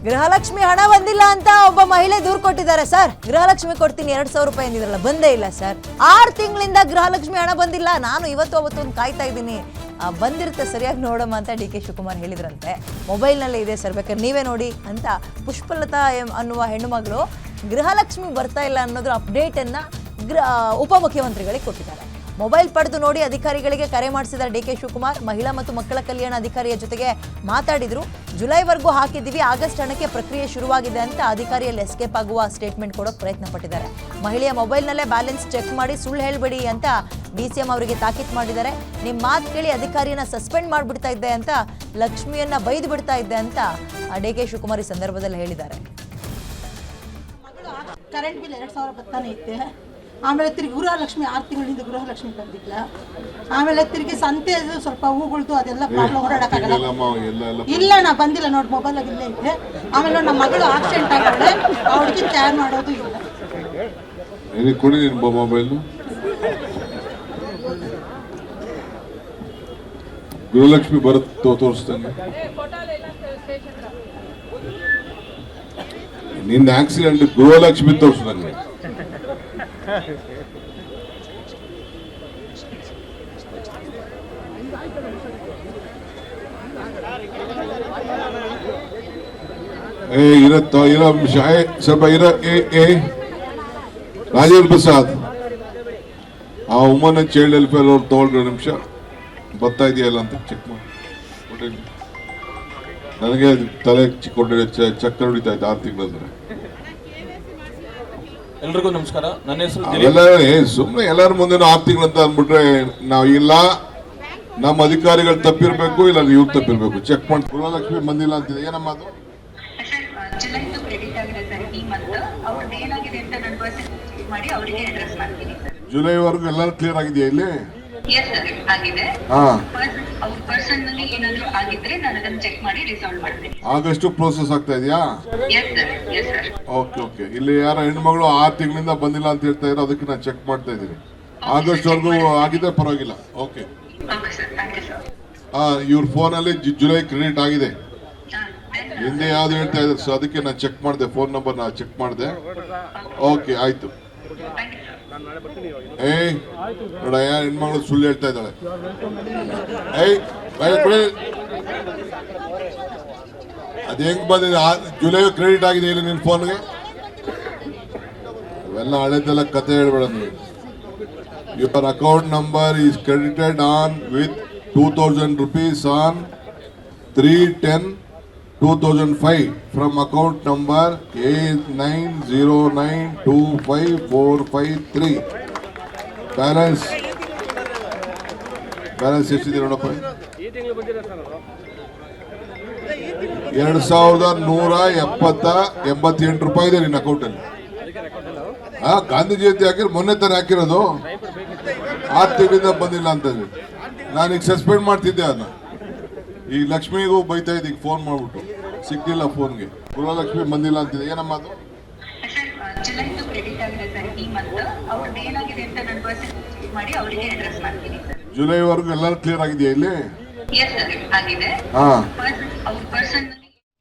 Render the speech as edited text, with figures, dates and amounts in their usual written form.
ಗೃಹಲಕ್ಷ್ಮಿ ಹಣ ಬಂದಿಲ್ಲ ಅಂತ ಒಬ್ಬ ಮಹಿಳೆ ದೂರು ಕೊಟ್ಟಿದ್ದಾರೆ ಸರ್. ಗೃಹಲಕ್ಷ್ಮಿ ಕೊಡ್ತೀನಿ 2,000 ರೂಪಾಯಿ ಅಂದಿದ್ರಲ್ಲ, ಬಂದೇ ಇಲ್ಲ ಸರ್. 6 ತಿಂಗಳಿಂದ ಗೃಹಲಕ್ಷ್ಮಿ ಹಣ ಬಂದಿಲ್ಲ. ನಾನು ಇವತ್ತು ಅವತ್ತು ಕಾಯ್ತಾ ಇದ್ದೀನಿ, ಬಂದಿರುತ್ತೆ ಸರಿಯಾಗಿ ನೋಡಮ್ಮ ಅಂತ ಡಿ ಕೆ ಶಿವಕುಮಾರ್ ಹೇಳಿದ್ರಂತೆ. ಮೊಬೈಲ್ನಲ್ಲೇ ಇದೆ ಸರ್, ಬೇಕಾದ್ರೆ ನೀವೇ ನೋಡಿ ಅಂತ ಪುಷ್ಪಲತಾ ಅನ್ನುವ ಹೆಣ್ಣು ಮಗಳು ಗೃಹಲಕ್ಷ್ಮಿ ಬರ್ತಾ ಇಲ್ಲ ಅನ್ನೋದ್ರ ಅಪ್ಡೇಟನ್ನು ಉಪಮುಖ್ಯಮಂತ್ರಿಗಳಿಗೆ ಕೊಟ್ಟಿದ್ದಾರೆ. ಮೊಬೈಲ್ ಪಡೆದು ನೋಡಿ ಅಧಿಕಾರಿಗಳಿಗೆ ಕರೆ ಮಾಡಿಸಿದ್ದಾರೆ ಡಿ ಕೆ ಶಿವಕುಮಾರ್. ಮಹಿಳಾ ಮತ್ತು ಮಕ್ಕಳ ಕಲ್ಯಾಣ ಅಧಿಕಾರಿಯ ಜೊತೆಗೆ ಮಾತಾಡಿದ್ರು. ಜುಲೈವರೆಗೂ ಹಾಕಿದ್ದೀವಿ, ಆಗಸ್ಟ್ ಹಣಕ್ಕೆ ಪ್ರಕ್ರಿಯೆ ಶುರುವಾಗಿದೆ ಅಂತ ಅಧಿಕಾರಿಯಲ್ಲಿ ಎಸ್ಕೇಪ್ ಆಗುವ ಸ್ಟೇಟ್ಮೆಂಟ್ ಕೊಡೋಕೆ ಪ್ರಯತ್ನ ಪಟ್ಟಿದ್ದಾರೆ. ಮಹಿಳೆಯ ಮೊಬೈಲ್ನಲ್ಲೇ ಬ್ಯಾಲೆನ್ಸ್ ಚೆಕ್ ಮಾಡಿ ಸುಳ್ಳು ಹೇಳಬೇಡಿ ಅಂತ DCM ಅವರಿಗೆ ತಾಕೀತು ಮಾಡಿದ್ದಾರೆ. ನಿಮ್ಮ ಮಾತು ಕೇಳಿ ಅಧಿಕಾರಿಯನ್ನ ಸಸ್ಪೆಂಡ್ ಮಾಡಿಬಿಡ್ತಾ ಇದ್ದೆ ಅಂತ, ಲಕ್ಷ್ಮಿಯನ್ನ ಬೈದು ಬಿಡ್ತಾ ಇದ್ದೆ ಅಂತ ಡಿ ಕೆ ಶಿವಕುಮಾರ್ ಈ ಸಂದರ್ಭದಲ್ಲಿ ಹೇಳಿದ್ದಾರೆ. ಕರೆಂಟ್ ಬಿಲ್ 2,000 ಬರ್ತಾನೆ ಐತೆ. ಆಮೇಲೆ ತಿರುಗಿ ಗೃಹಲಕ್ಷ್ಮಿ 6 ತಿಂಗಳಿಂದ ಗೃಹಲಕ್ಷ್ಮಿ ಬಂದಿಲ್ಲ. ಆಮೇಲೆ ತಿರುಗಿ ಸಂತೆ ಸ್ವಲ್ಪ ಹೂಗಳ್ದು ಅದೆಲ್ಲ ಪ್ರಾಬ್ಲಮ್, ಓಡಾಡಕ್ಕಾಗಲ್ಲ. ಇಲ್ಲ ನಾ ಬಂದಿಲ್ಲ ನೋಡಿ, ಮೊಬೈಲಾಗ ಇಲ್ಲೇ ಐತೆ. ಆಮೇಲೆ ನಮ್ಮ ಮಗಳು ಆಕ್ಸಿಡೆಂಟ್ ಆಗವಳೆ, ಅವಳಿಗೆ ಕ್ಯಾರ್ ಮಾಡೋದು ಇಲ್ಲ. ಕೊಡಿ ಮೊಬೈಲ್. ಗೃಹಲಕ್ಷ್ಮಿ ಬರುತ್ತೆ ತೋರಿಸ್ತಾನೆ. ನಿನ್ನ ಆಕ್ಸಿಡೆಂಟ್ ಗೃಹಲಕ್ಷ್ಮಿ ತೋರಿಸ್ತಾನೆ. ಸ್ವಲ್ಪ ರಾಜೇಂದ್ರ ಪ್ರಸಾದ್ ಆ ವುಮನ್ ಚೈಲ್ಡ್ ವೆಲ್ಫೇರ್ ಅವ್ರು ತಗೊಳ್ರಿ ನಿಮಿಷ, ಬರ್ತಾ ಇದೆಯಲ್ಲ ಅಂತ ಚೆಕ್ ಮಾಡಿ. ನನಗೆ ತಲೆ ಚಿಕ್ಕೊಟ್ಟಿದೆ, ಚಕ್ಕರ್ ಹೊಡಿತಾ ಇದ್ದೆ 6 ತಿಂಗಳಂದ್ರೆ. ಎಲ್ರಿಗೂ ನಮಸ್ಕಾರ. ನನ್ನ ಹೆಸರು ಸುಮ್ಮನೆ ಎಲ್ಲರ ಮುಂದೆ 6 ತಿಂಗಳಂತ ಅಂದ್ಬಿಟ್ರೆ ನಾವು ಇಲ್ಲ, ನಮ್ಮ ಅಧಿಕಾರಿಗಳು ತಪ್ಪಿರ್ಬೇಕು, ಇಲ್ಲ ಇವ್ರು ತಪ್ಪಿರ್ಬೇಕು. ಚೆಕ್ ಮಾಡಿ ಗೃಹಲಕ್ಷ್ಮಿ ಬಂದಿಲ್ಲ ಅಂತಿದೆ. ಏನಮ್ಮ ಅದು? ಜುಲೈವರೆಗೂ ಎಲ್ಲರೂ ಕ್ಲಿಯರ್ ಆಗಿದೆಯಾ ಇಲ್ಲಿ? ಆಗಸ್ಟ್ ಪ್ರೋಸೆಸ್ ಆಗ್ತಾ ಇದೆಯಾ? ಓಕೆ. ಇಲ್ಲಿ ಯಾರ ಹೆಣ್ಮಗಳು 6 ತಿಂಗಳಿಂದ ಬಂದಿಲ್ಲ ಅಂತ ಹೇಳ್ತಾ ಇದ್ರು, ಅದಕ್ಕೆ ನಾನು ಚೆಕ್ ಮಾಡ್ತಾ ಇದ್ದೀನಿ. ಆಗಸ್ಟ್ ವರೆಗೂ ಆಗಿದೆ, ಪರವಾಗಿಲ್ಲ. ಓಕೆ. ಇವ್ರ ಫೋನ್ ಅಲ್ಲಿ ಜುಲೈ ಕ್ರೆಡಿಟ್ ಆಗಿದೆ. ಹಿಂದೆ ಯಾವ್ದು ಹೇಳ್ತಾ ಇದ್ರು, ಸೊ ಅದಕ್ಕೆ ನಾನು ಚೆಕ್ ಮಾಡಿದೆ, ಫೋನ್ ನಂಬರ್ ನಾನು ಚೆಕ್ ಮಾಡಿದೆ. ಓಕೆ, ಆಯ್ತು. ನೋಡ, ಹೆಣ್ಮಗಳು ಸುಳ್ಳು ಹೇಳ್ತಾ ಇದ್ದಾಳೆ. ಅದ್ ಹೆಂಗ್ ಬಂದಿದೆ? ಜುಲೈ ಕ್ರೆಡಿಟ್ ಆಗಿದೆ ಇಲ್ಲ ನಿನ್ ಫೋನ್ಗೆ? ಇವೆಲ್ಲ ಹಳೆದೆಲ್ಲ ಕತೆ ಹೇಳ್ಬೇಡ ನೀವು. Your account number is credited on with 2,000 rupees on 3/10/2005 from account number A90925453. Balance ಎಷ್ಟಿದೆ ನೋಡಪ್ಪ? 2,188 ರೂಪಾಯಿ ಇದೆ ನಿನ್ನ ಅಕೌಂಟ್ ಅಲ್ಲಿ. ಗಾಂಧಿ ಜಯಂತಿ ಹಾಕಿದ್ರೆ ಮೊನ್ನೆ ತಾನೇ ಹಾಕಿರೋದು. 6 ತಿಂಗಳಿಂದ ಬಂದಿಲ್ಲ ಅಂತ ನಾನು ಈಗ ಸಸ್ಪೆಂಡ್ ಮಾಡ್ತಿದ್ದೆ ಅದನ್ನ. ಈ ಲಕ್ಷ್ಮಿಗೂ ಬೈತಾ ಇದ್ದೀಗ, ಫೋನ್ ಮಾಡ್ಬಿಟ್ಟು ಸಿಕ್ಕಿಲ್ಲ ಫೋನ್ಗೆ. ಗೃಹಲಕ್ಷ್ಮಿ ಬಂದಿಲ್ಲ ಅಂತಿದೆ. ಏನಮ್ಮ ಅದು? ಜುಲೈವರೆಗೂ ಎಲ್ಲರೂ ಕ್ಲಿಯರ್ ಆಗಿದೆಯಾ ಇಲ್ಲಿ?